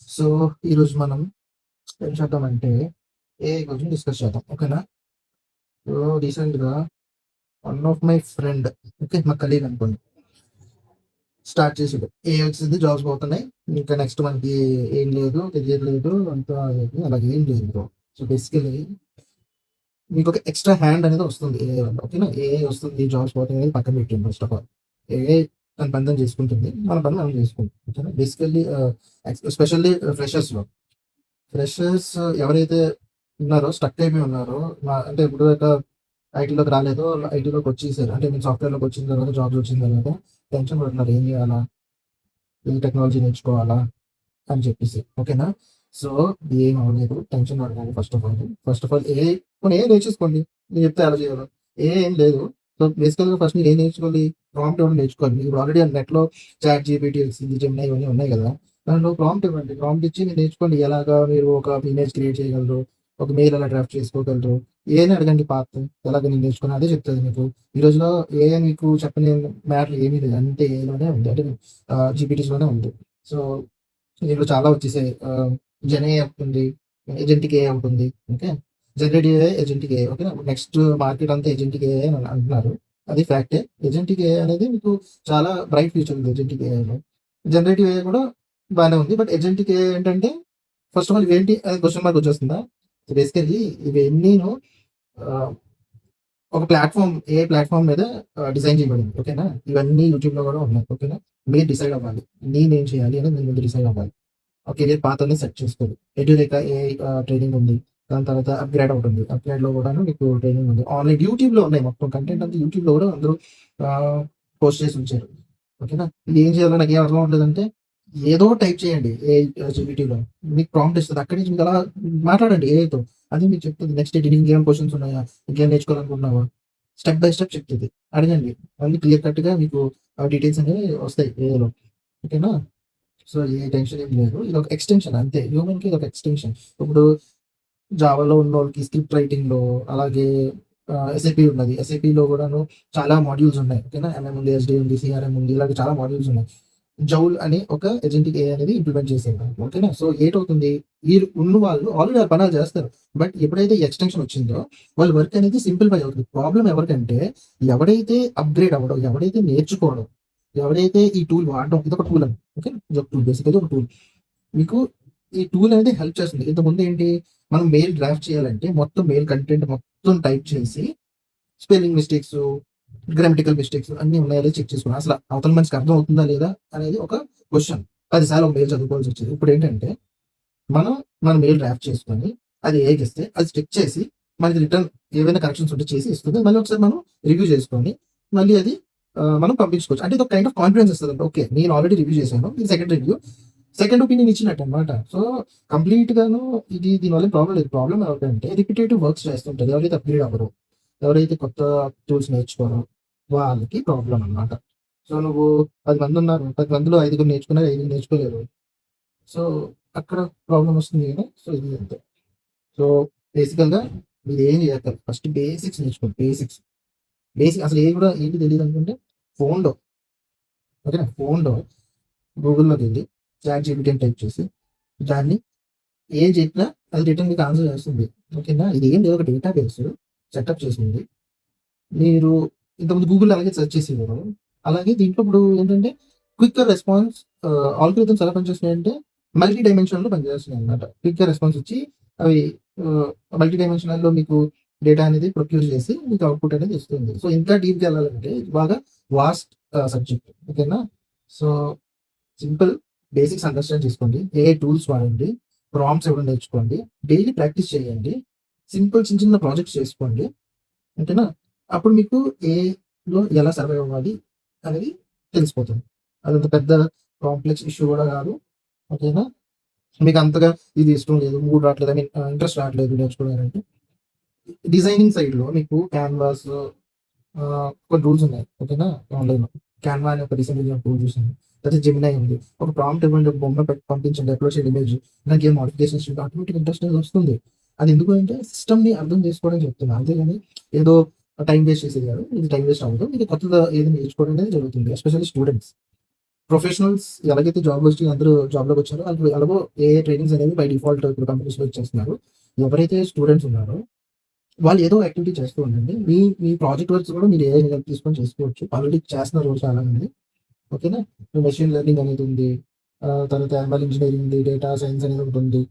So, ఈరోజు మనం ఏం చేద్దామంటే, ఏఐ గురించి డిస్కస్ చేద్దాం. ఓకేనా? సో, రీసెంట్‌గా one of my friend okay. మా కలీగ్ అనుకోండి. స్టార్ట్ చేసాడు. ఏఐ వచ్చింది, జాబ్స్ పోతున్నాయి. ఇంకా నెక్స్ట్ మనకి ఏం లేదు, తెలియట్లేదు అంతా అలాగే ఏం లేదు బ్రో. సో, బేసికల్లీ మీకొక ఎక్స్‌ట్రా హ్యాండ్ అనేది వస్తుంది ఏఐ వల్ల. ఓకేనా? ఏఐ వస్తుంది, జాబ్స్ పోతాయి అనేది పక్కన పెట్టండి ఫస్ట్ ఆఫ్ ఆల్. ఏఐ తన పని తను చేసుకుంటుంది. మన పని మనం చేసుకుంటాం. ఓకేనా? Basically especially ఫ్రెషర్స్‌లో. ఫ్రెషర్స్ ఎవరైతే ఉన్నారో, స్టక్ అయిపోయి ఉన్నారో, అంటే ఇప్పటిదాకా ఐటీలోకి రాలేదో, ఐటీలోకి వచ్చేసారు. అంటే నేను సాఫ్ట్‌వేర్‌లోకి వచ్చిన తర్వాత, జాబ్స్ వచ్చిన తర్వాత టెన్షన్ పడుతున్నారు. ఏం చేయాలా? ఏ టెక్నాలజీ నేర్చుకోవాలా? అని చెప్పేసి. ఓకేనా? సో, ఏం అవ్వలేదు. టెన్షన్ పడకండి first of all. First of all AI పోనీ ఏఐ నేర్చేసుకోండి. నేను చెప్తే ఎలా చేయాలో. ఏఐ ఏం లేదు. సో, బేసికల్‌గా ఫస్ట్ మీరు ఏం నేర్చుకోవాలి? ప్రాంప్ట్ ఇవ్వడం నేర్చుకోవాలి. ఇప్పుడు ఆల్రెడీ నెట్‌లో చాట్ జీపీటీ వచ్చింది, జెమినీ ఇవన్నీ ఉన్నాయి కదా! దాంట్లో ప్రాంప్ట్ ఇవ్వండి. ప్రాంప్ట్ ఇచ్చి మీరు నేర్చుకోండి. ఎలాగా మీరు ఒక ఇమేజ్ క్రియేట్ చేయగలరు, ఒక మెయిల్ ఎలా డ్రాఫ్ట్ చేసుకోగలరు. ఏఐని అడగండి పాత్ ఎలాగ నేను నేర్చుకున్నా అదే చెప్తది మీకు. ఈ రోజుల్లో ఏఐ మీకు చెప్పని మ్యాటర్ ఏమీ లేదు. అంతే ఏఐలోనే ఉంది. అంటే జీపీటీస్‌లోనే ఉంది. సో, దీంట్లో చాలా వచ్చేసాయి. జెనఏఐ ఉంటుంది. ఏజెంటిక్ ఏఐ ఉంటుంది. Okay. Generative AI, agentic AI. ఓకేనా. నెక్స్ట్ మార్కెట్ అంతా ఏజెంటిక్ ఏఐ అని అంటున్నారు. అది ఫ్యాక్టే. ఏజెంటిక్ ఏఐ అనేది మీకు చాలా బ్రైట్ ఫ్యూచర్ ఉంది ఏజెంటిక్ ఏఐలో. జనరేటివ్ ఏఐ కూడా బానే ఉంది. బట్ ఏజెంటిక్ ఏఐ ఏంటంటే ఫస్ట్ ఆఫ్ ఆల్ ఇవేంటి అని క్వెషన్ మార్క్ వచ్చేస్తుందా? సో, బేసికల్లీ ఇవన్నీను ఆహ్, ఒక ఏఐ ప్లాట్‌ఫార్మ్ మీద డిజైన్ చేయబడింది. ఓకేనా. ఇవన్నీ యూట్యూబ్‌లో కూడా ఉన్నాయి. ఓకేనా. మీరు డిసైడ్ అవ్వాలి. నేనేం చేయాలి అనేది మీరు ముందు డిసైడ్ అవ్వాలి. ఆ కెరియర్ పాత్ అనేది సెట్ చేసుకోవాలి. ఎడ్యురేక ఏఐ ట్రైనింగ్ ఉంది. దాని తర్వాత అప్‌గ్రేడ్ ఒకటుంది. అప్‌గ్రేడ్‌లో కూడాను మీకు ట్రైనింగ్ ఉంది. ఆన్‌లైన్ యూట్యూబ్‌లో ఉన్నాయి మొత్తం కంటెంట్ అంతా యూట్యూబ్‌లో కూడా అందరూ ఆహ్, పోస్ట్ చేసి ఉంచారు. ఓకేనా. ఇది ఏం చేయాలో నాకేం అర్థం అవ్వట్లేదంటే ఏదో టైప్ చేయండి ఏఐ జీపీటీలో. మీకు ప్రాంప్ట్ ఇస్తది. అక్కడి నుంచి మీరు అలా మాట్లాడండి ఏఐతో. అది మీకు చెప్తది. నెక్స్ట్ ఏంటి ఇంకేమైనా క్వెషన్స్ ఉన్నాయా? ఇంకేమైనా నేర్చుకోవాలనుకుంటున్నావా? స్టెప్ బై స్టెప్ చెప్తది. అడగండి. మళ్ళీ క్లియర్ కట్‌గా మీకు డీటెయిల్స్ అనేవి వస్తాయి ఏఐలో. ఓకేనా. సో, ఏ టెన్షన్ ఏమి లేదు. ఇదొక ఎక్స్‌టెన్షన్ అంతే. హ్యూమన్‌కి ఇదొక ఎక్స్‌టెన్షన్. ఇప్పుడు జావాలో ఉన్నోళ్ళకి స్క్రిప్ట్ రైటింగ్‌లో అలాగే ఎస్ఏపీ ఉన్నది. ఎస్ఏపీలో కూడాను చాలా మాడ్యూల్స్ ఉన్నాయి. ఓకేనా. ఎంఎం ఉంది, ఎస్‌డీ ఉంది, సీఆర్ఎం ఉంది. ఇలాగ చాలా మాడ్యూల్స్ ఉన్నాయి. జౌల్ అని ఒక ఏజెంటిక్ ఏఐ అనేది ఇంప్లిమెంట్ చేశారు దాంట్లో. ఓకేనా. సో, ఏటవుతుంది వీళ్ళు ఉన్నవాళ్ళు ఆల్రెడీ ఆ పనులు చేస్తారు. బట్ ఎప్పుడైతే ఈ ఎక్స్‌టెన్షన్ వచ్చిందో వాళ్ళ వర్క్ అనేది సింప్లిఫై అవుతుంది. ప్రాబ్లమ్ ఎవరికంటే ఎవడైతే అప్‌గ్రేడ్ అవ్వడో, ఎవడైతే నేర్చుకోడో, ఎవడైతే ఈ టూల్ వాడడం ఇదొక టూల్ అండి. ఓకే. ఇదొక టూల్. బేసికల్‌గా ఒక టూల్. మీకు ఈ టూల్ అనేది హెల్ప్ చేస్తుంది. ఇంతకుముందు ఏంటి మనం మెయిల్ డ్రాఫ్ట్ చేయాలంటే మొత్తం మెయిల్ కంటెంట్ మొత్తం టైప్ చేసి స్పెల్లింగ్ మిస్టేక్స్, గ్రామటికల్ మిస్టేక్స్ అన్నీ ఉన్నాయో లేదో చెక్ చేసుకోవాలి. అసలు అవతల మనిషికి అర్థం అవుతుందా లేదా అనేది ఒక క్వెషన్. 10 సార్లు ఒక మెయిల్ చదువుకోవాల్సి వచ్చేది. ఇప్పుడేంటంటే మనం మన మెయిల్ డ్రాఫ్ట్ చేసుకొని అది ఏఐకి ఇస్తే అది చెక్ చేసి మనకి రిటర్న్ ఏవైనా కరెక్షన్స్ ఉంటే చేసి ఇస్తుంది. మళ్ళీ ఒకసారి మనం రివ్యూ చేసుకొని మళ్ళీ అది మనం పంపించుకోవచ్చు. అంటే ఇదొక కైండ్ ఆఫ్ కాన్ఫిడెన్స్ ఇస్తదండి. ఓకే. నేను ఆల్రెడీ రివ్యూ చేశాను. ఇది సెకండ్ రివ్యూ. సెకండ్ ఒపీనియన్ ఇచ్చినట్టనమాట. సో, కంప్లీట్‌గాను దీనివల్ల ప్రాబ్లమ్ లేదు. ప్రాబ్లమ్ ఎవరికంటే రిపిటేటివ్ వర్క్స్ చేస్తుంటారు. ఎవరైతే అప్‌గ్రేడ్ అవ్వరో, ఎవరైతే కొత్త టూల్స్ నేర్చుకోరో వాళ్ళకి ప్రాబ్లమ్ అనమాట. సో, నువ్వు 10 మందున్నారు. 10 మందిలో ఐదుగురు నేర్చుకున్నారు, ఐదుగురు నేర్చుకోలేరు. సో, అక్కడ ప్రాబ్లమ్ వస్తుంది కదా! సో, ఇది అంతే. సో, బేసికల్‌గా మీరేం చేయక్కర్లేదు. ఫస్ట్ బేసిక్స్ నేర్చుకోండి. అసలు ఏవి కూడా ఏంటి తెలీదనుకుంటే ఫోన్‌లో ఓకేనా. ఫోన్‌లో గూగుల్‌లోకెళ్ళి చాట్ జీపీటీ అని టైప్ చేసి దాన్ని ఏం చెప్పినా అది రిటర్న్ మీకు ఆన్సర్ చేస్తుంది. ఓకేనా. ఇదేం లేదు ఒక డేటాబేస్ సెటప్ చేసింది. మీరు ఇంతకుముందు గూగుల్‌లో అలాగే సెర్చ్ చేసేవారు. అలాగే దీంట్లో ఇప్పుడు ఏంటంటే క్విక్కర్ రెస్పాన్స్ ఆల్గోరిథమ్స్ ఎలా పనిచేస్తున్నాయంటే మల్టీ డైమెన్షనల్‌లో పనిచేస్తున్నాయన్నమాట. క్విక్కర్ రెస్పాన్స్ ఇచ్చి అవి మల్టీ డైమెన్షనల్‌లో మీకు డేటా అనేది ప్రొక్యూర్ చేసి మీకు అవుట్‌పుట్ అనేది ఇస్తుంది. సో, ఇంకా డీప్‌గా ఎళ్ళాలంటే ఇది బాగా వాస్ట్ సబ్జెక్ట్. ఓకేనా. సో, సింపుల్ బేసిక్స్ అండర్‌స్టాండ్ చేసుకోండి. ఏఐ టూల్స్ వాడండి. ప్రాంప్ట్స్ ఇవ్వడం నేర్చుకోండి. డైలీ ప్రాక్టీస్ చేయండి. సింపుల్ చిన్న చిన్న ప్రాజెక్ట్స్ చేసుకోండి. ఓకేనా. అప్పుడు మీకు ఏఐలో ఎలా సర్వైవ్ అవ్వాలి అనేది తెలిసిపోతుంది. అదంత పెద్ద కాంప్లెక్స్ ఇష్యూ కూడా కాదు. ఓకేనా. మీకు అంతగా ఇది ఇష్టం లేదు, మూడ్ రావట్లేదు, ఐ మీన్ ఇంట్రెస్ట్ రావట్లేదు నేర్చుకోవడానికంటే డిజైనింగ్ సైడ్‌లో మీకు క్యాన్వాస్ కొన్ని టూల్స్ ఉన్నాయి. ఓకేనా. ఆన్‌లైన్‌లో. క్యాన్వా అనే ఒక డిజైనింగ్ టూల్ చూసాను. లేకపోతే జెమినై ఉంది. ఒక ప్రాంప్ట్ ఇవ్వండి, ఒక బొమ్మ పంపించండి, అప్‌లోడ్ చేయండి ఇమేజ్. దానికి ఏం మోడిఫికేషన్స్ చేయండి ఆటోమేటిక్ ఇంట్రెస్ట్ అనేది వస్తుంది. అది ఎందుకు అంటే సిస్టమ్‌ని అర్థం చేసుకోవడానికి చెప్తున్నా. అంతేగాని ఏదో టైమ్ వేస్ట్ చేసేది కాదు. ఇది టైమ్ వేస్ట్ అవ్వదు. ఇది కొత్తగా ఏదో నేర్చుకోవడం అనేది జరుగుతుంది. Especially students. ప్రొఫెషనల్స్ ఎలాగైతే జాబ్‌లో వచ్చి అందరూ జాబ్‌లోకి వచ్చారో వాళ్ళు ఎలాగో ఏఐ ట్రైనింగ్స్ అనేవి బై డిఫాల్ట్ ఇప్పుడు కంపెనీస్‌లో ఇచ్చేస్తున్నారు. ఎవరైతే స్టూడెంట్స్ ఉన్నారో వాళ్ళు ఏదో యాక్టివిటీ చేస్తూ ఉండండి. మీ మీ ప్రాజెక్ట్ వర్క్స్ కూడా మీరు ఏఐ హెల్ప్ తీసుకొని చేసుకోవచ్చు. ఆల్రెడీ చేస్తున్నారు చాలామంది. ఓకేనా. మెషిన్ లెర్నింగ్ అనేది ఉంది. తర్వాత ఎంఎల్ ఇంజినీరింగ్ ఉంది. డేటా సైన్స్ అనేది ఒకటి ఉంది.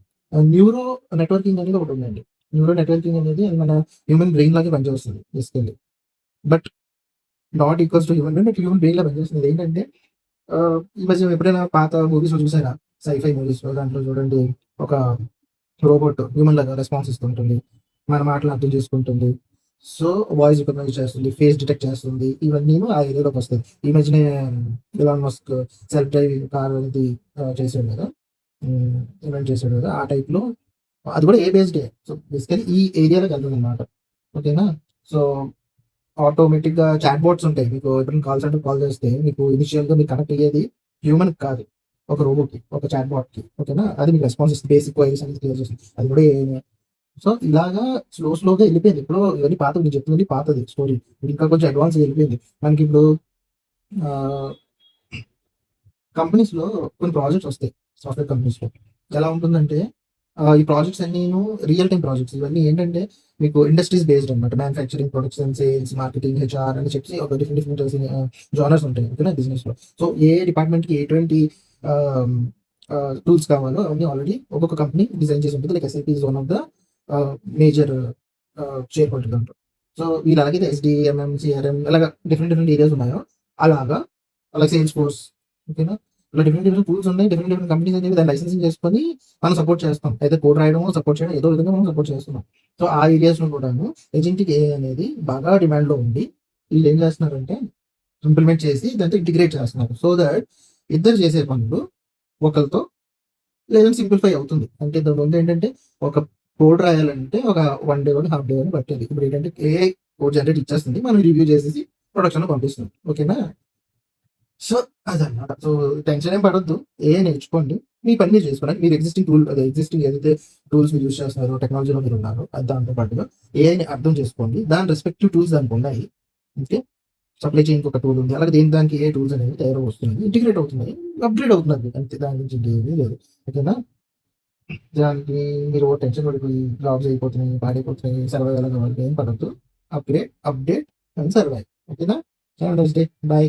న్యూరో నెట్వర్కింగ్ అనేది ఒకటి ఉందండి. న్యూరో నెట్వర్కింగ్ అనేది అది మన హ్యూమన్ బ్రెయిన్ లాగే పనిచేస్తుంది basically. But not equals to human brain. But human బ్రెయిన్‌లా పనిచేస్తుంది. ఇదేంటంటే ఈ మధ్య ఎప్పుడైనా పాత మూవీస్‌లో చూసారా? సైఫై మూవీస్‌లో దాంట్లో చూడండి ఒక రోబోట్ హ్యూమన్ లాగా రెస్పాన్స్ ఇస్తుంటుంది. మన మాటలు అర్థం చేసుకుంటుంది. సో, వాయిస్ రికగ్నైజ్ చేస్తుంది. ఫేస్ డిటెక్ట్ చేస్తుంది. ఇవన్నీను ఆ ఏరియాలోకొస్తాయి. ఈ మధ్యనే Elon Musk self driving car అనేది చేసాడు గదా! ఇన్వెంట్ చేసాడు గదా! ఆ టైప్‌లో అది కూడా ఏ బేస్డే. సో, బేసికల్లీ ఈ ఏరియాలోకి వెళ్తుందనమాట. ఓకేనా. సో, ఆటోమేటిక్‌గా చాట్ బాట్స్ ఉంటాయి. మీకు ఎప్పుడైనా కాల్ సెంటర్‌కి కాల్ చేస్తే మీకు ఇనిషియల్‌గా మీరు కనెక్ట్ అయ్యేది హ్యూమన్‌కి కాదు. ఒక రోబోట్‌కి, ఒక చాట్ బాట్‌కి. ఓకేనా. అది మీకు రెస్పాన్స్ ఇస్తుంది. బేసిక్ క్వైరీస్ అనేది క్లియర్ చేస్తుంది. అది కూడా ఏఐనే. సో, ఇలాగా స్లోగా ఎళ్ళిపోయింది. ఎప్పుడో ఇవన్నీ పాతవి నేను చెప్తున్నది పాతది స్టోరీ. ఇప్పుడు ఇంకా కొంచెం అడ్వాన్స్‌గా ఎళ్ళిపోయింది. మనకిప్పుడు ఆహ్, కంపెనీస్‌లో కొన్ని ప్రాజెక్ట్స్ వస్తాయి. సాఫ్ట్‌వేర్ కంపెనీస్‌లో. ఎలా ఉంటుందంటే ఈ ప్రాజెక్ట్స్ అన్నీను రియల్ టైమ్ ప్రాజెక్ట్స్. ఇవన్నీ ఏంటంటే మీకు ఇండస్ట్రీస్ బేస్డ్ అనమాట. Manufacturing, production, sales, marketing, HR అని చెప్పి ఒక డిఫరెంట్ జోనర్స్ ఉంటాయి. ఓకేనా బిజినెస్‌లో. సో, ఏ డిపార్ట్‌మెంట్‌కి ఎటువంటి ఆహ్, టూల్స్ కావాలో అవన్నీ ఆల్రెడీ ఒక్కొక్క కంపెనీ డిజైన్ చేసి ఉంటుంది. Like SAP is one of the major share holder దాంట్లో. సో, వీళ్ళు ఎలాగైతే ఎస్‌డీఎంఎం, సీఆర్ఎం ఇలాగ డిఫరెంట్ ఏరియాస్ ఉన్నాయో అలాగా, అలాగే సేల్స్ ఫోర్స్ ఓకేనా. ఇలా డిఫరెంట్ టూల్స్ ఉన్నాయి. డిఫరెంట్ కంపెనీస్ అనేవి దాన్ని లైసెన్సింగ్ చేసుకొని మనం సపోర్ట్ చేస్తాం. అయితే కోడ్ రాయడమో, సపోర్ట్ చేయడం ఏదో విధంగా మనం సపోర్ట్ చేస్తున్నాం. సో, ఆ ఏరియాస్‌లో కూడాను ఏజెంటిక్ ఏఐ అనేది బాగా డిమాండ్‌లో ఉంది. వీళ్ళేం చేస్తున్నారంటే ఇంప్లిమెంట్ చేసి దాంతో ఇంటిగ్రేట్ చేస్తున్నారు. సో థట్ ఇద్దరు చేసే పనులు ఒకళ్ళతో లేదంటే సింప్లిఫై అవుతుంది. అంటే ఇంతకుముందేంటంటే ఒక కోడ్ రాయాలంటే ఒక 1 డే గాని, హాఫ్ డే గాని పట్టేది. ఇప్పుడేంటంటే ఏఐ కోడ్ జనరేట్ ఇచ్చేస్తుంది. మనం రివ్యూ చేసేసి ప్రొడక్షన్‌లో పంపిస్తుంది. ఓకేనా? సో, అదనమాట. సో, టెన్షన్ ఏం పడొద్దు. ఏఐ నేర్చుకోండి. మీ పని మీరు చేసుకోండి. మీరు ఎగ్జిస్టింగ్ ఏదైతే టూల్స్ మీరు యూజ్ చేస్తున్నారో, టెక్నాలజీలో మీరున్నారో అది దాంతో పాటుగా ఏఐని అర్థం చేసుకోండి. దాని రెస్పెక్టివ్ టూల్స్ దానికున్నాయి. ఓకే. సప్లై చైన్‌కి ఒక టూల్ ఉంది. అలాగే దానికి ఏ టూల్స్ అనేవి తయారై వస్తున్నాయి. ఇంటిగ్రేట్ అవుతున్నాయి. అప్‌గ్రేడ్ అవుతున్నది. అంతే దాని నుంచి ఇంకేమీ లేదు. ఓకేనా? దానికి మీరు టెన్షన్ పడిపోయి జాబ్స్ అయిపోతున్నాయి, పాడైపోతున్నాయి, సర్వైవ్ ఎలా కావాలి ఏం పడొద్దు. Upgrade, update and survive. ఓకేనా? Have a nice day. By.